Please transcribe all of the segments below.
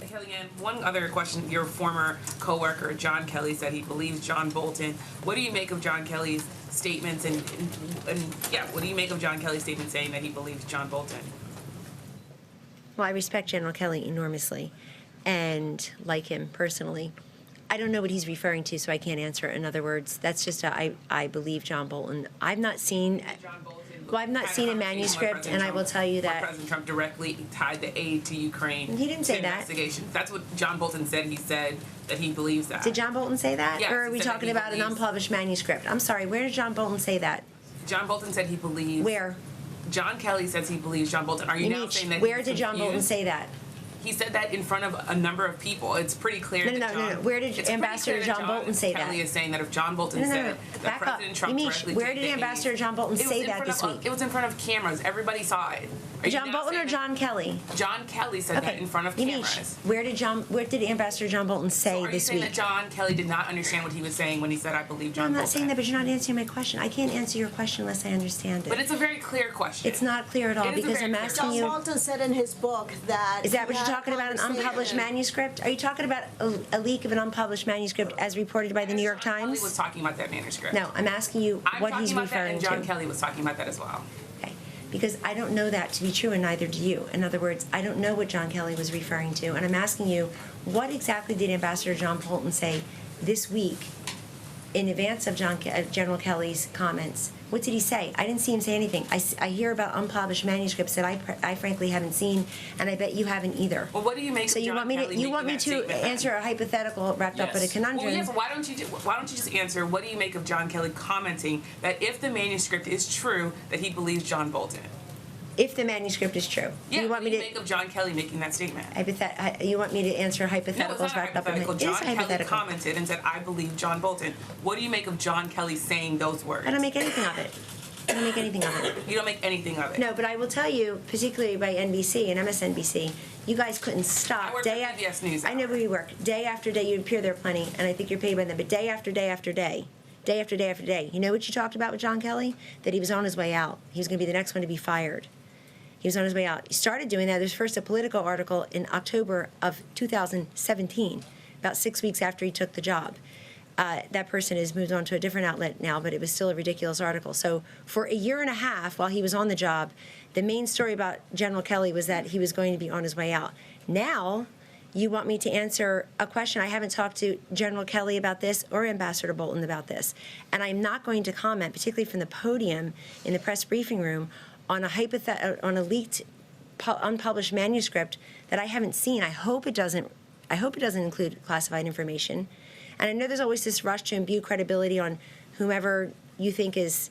Kellyanne, one other question. Your former coworker, John Kelly, said he believes John Bolton. What do you make of John Kelly's statements and what do you make of John Kelly's statement saying that he believes John Bolton? Well, I respect General Kelly enormously and like him personally. I don't know what he's referring to, so I can't answer it. In other words, that's just I believe John Bolton. I've not seen a manuscript, and I will tell you that President Trump directly tied the aid to Ukraine. He didn't say that. Investigation. That's what John Bolton said. He said that he believes that. Did John Bolton say that? Yes, or are we talking about an unpublished manuscript? I'm sorry, where did John Bolton say that? John Bolton said he believes. Where? John Kelly says he believes John Bolton. Are you now saying that? Where did John Bolton say that? He said that in front of a number of people. It's pretty clear. No. Where did Ambassador John Bolton say that? Kelly is saying that if John Bolton said that President Trump directly where did Ambassador John Bolton say that this week? It was in front of cameras. Everybody saw it. John Bolton or John Kelly? John Kelly said that in front of cameras. Where did Ambassador John Bolton say this week? Are you saying that John Kelly did not understand what he was saying when he said, "I believe John Bolton"? I'm not saying that, but you're not answering my question. I can't answer your question unless I understand it. But it's a very clear question. It's not clear at all because I'm asking you. John Bolton said in his book that. Is that what you're talking about? An unpublished manuscript? Are you talking about a leak of an unpublished manuscript as reported by the New York Times? John Kelly was talking about that manuscript. No, I'm asking you what he's referring to. John Kelly was talking about that as well. Okay, because I don't know that to be true, and neither do you. In other words, I don't know what John Kelly was referring to, and I'm asking you, what exactly did Ambassador John Bolton say this week in advance of General Kelly's comments? What did he say? I didn't see him say anything. I hear about unpublished manuscripts that I frankly haven't seen, and I bet you haven't either. Well, what do you make of John Kelly? You want me to answer a hypothetical wrapped up in a conundrum? Well, yes. Why don't you just answer? What do you make of John Kelly commenting that if the manuscript is true, that he believes John Bolton? If the manuscript is true. Yeah, what do you make of John Kelly making that statement? You want me to answer hypotheticals? No, it's not hypothetical. John Kelly commented and said, "I believe John Bolton." What do you make of John Kelly saying those words? I don't make anything of it. I don't make anything of it. You don't make anything of it? No, but I will tell you, particularly by NBC and MSNBC, you guys couldn't stop. I work at PBS News. I know where you work. Day after day, you appear there plenty, and I think you're paid by them, but day after day after day, day after day after day. You know what you talked about with John Kelly? That he was on his way out. He was going to be the next one to be fired. He was on his way out. He started doing that. There's first a Politico article in October of 2017, about 6 weeks after he took the job. That person has moved on to a different outlet now, but it was still a ridiculous article. So for a year and a half while he was on the job, the main story about General Kelly was that he was going to be on his way out. Now, you want me to answer a question. I haven't talked to General Kelly about this or Ambassador Bolton about this. And I'm not going to comment, particularly from the podium in the press briefing room, on a leaked, unpublished manuscript that I haven't seen. I hope it doesn't include classified information. And I know there's always this rush to imbue credibility on whomever you think is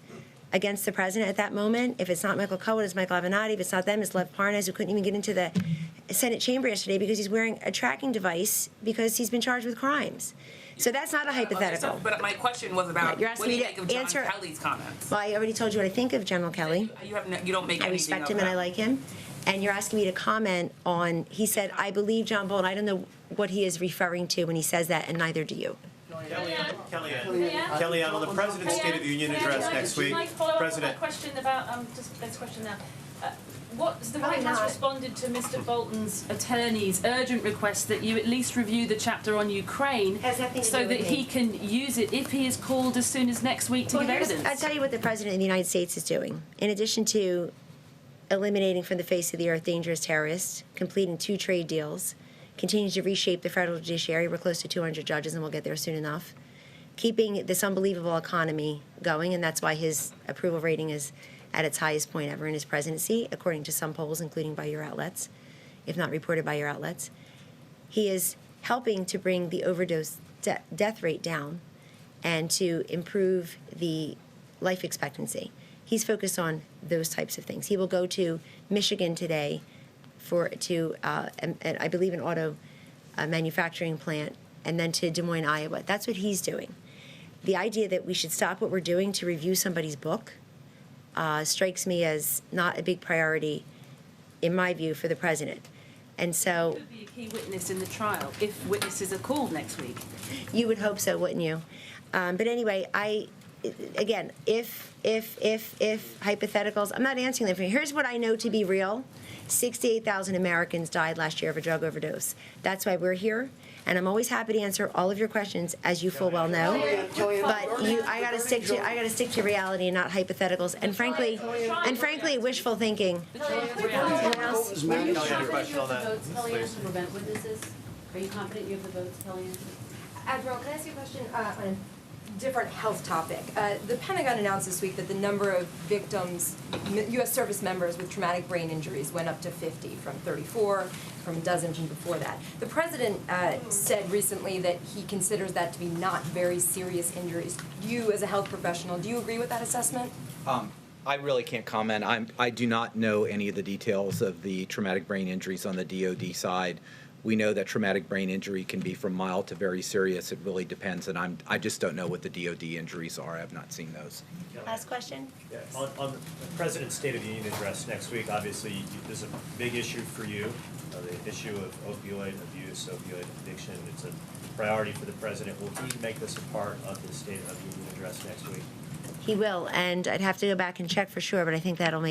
against the president at that moment. If it's not Michael Cohen, it's Michael Avenatti. If it's not them, it's Lev Parnas, who couldn't even get into the Senate chamber yesterday because he's wearing a tracking device because he's been charged with crimes. So that's not a hypothetical. Okay, but my question was about you're asking what do you me make of to John answer Kelly's comments? Well, I already told you what I think of General Kelly. You don't make anything of that. I respect him and I like him. And you're asking me to comment on, he said, I believe John Bolton. I don't know what he is referring to when he says that, and neither do you. Kellyanne, on the President's State of the Union address next week, President. Question about just this question now. The White House responded to Mr. Bolton's attorney's urgent request that you at least review the chapter on Ukraine so that he can use it if he is called as soon as next week to give evidence. I'll tell you what the President of the United States is doing. In addition to eliminating from the face of the earth dangerous terrorists, completing 2 trade deals, continuing to reshape the federal judiciary. We're close to 200 judges, and we'll get there soon enough. Keeping this unbelievable economy going, and that's why his approval rating is at its highest point ever in his presidency, according to some polls, including by your outlets, if not reported by your outlets. He is helping to bring the overdose death rate down and to improve the life expectancy. He's focused on those types of things. He will go to Michigan today I believe, an auto manufacturing plant, and then to Des Moines, Iowa. That's what he's doing. The idea that we should stop what we're doing to review somebody's book strikes me as not a big priority, in my view, for the president. And so, could be a key witness in the trial if witnesses are called next week. You would hope so, wouldn't you? But anyway, if hypotheticals, I'm not answering them for you. Here's what I know to be real. 68,000 Americans died last year of a drug overdose. That's why we're here, and I'm always happy to answer all of your questions, as you full well know. But I gotta stick to reality and not hypotheticals, and frankly, wishful thinking. Anyone else? Kellyanne, a question on that, Votes, Kellyanne, please. to prevent witnesses? Are you confident you have the votes, Kellyanne? Admiral, can I ask you a question on a different health topic? The Pentagon announced this week that the number of victims, U.S. service members with traumatic brain injuries went up to 50 from 34, from a dozen from before that. The president said recently that he considers that to be not very serious injuries. You, as a health professional, do you agree with that assessment? I really can't comment. I do not know any of the details of the traumatic brain injuries on the DoD side. We know that traumatic brain injury can be from mild to very serious. It really depends, and I just don't know what the DoD injuries are. I have not seen those. Last question? Yeah, on the President's State of the Union address next week, obviously, this is a big issue for you, the issue of opioid abuse, opioid addiction. It's a priority for the President. Will he make this a part of the State of the Union address next week? He will, and I'd have to go back and check for sure, but I think that'll make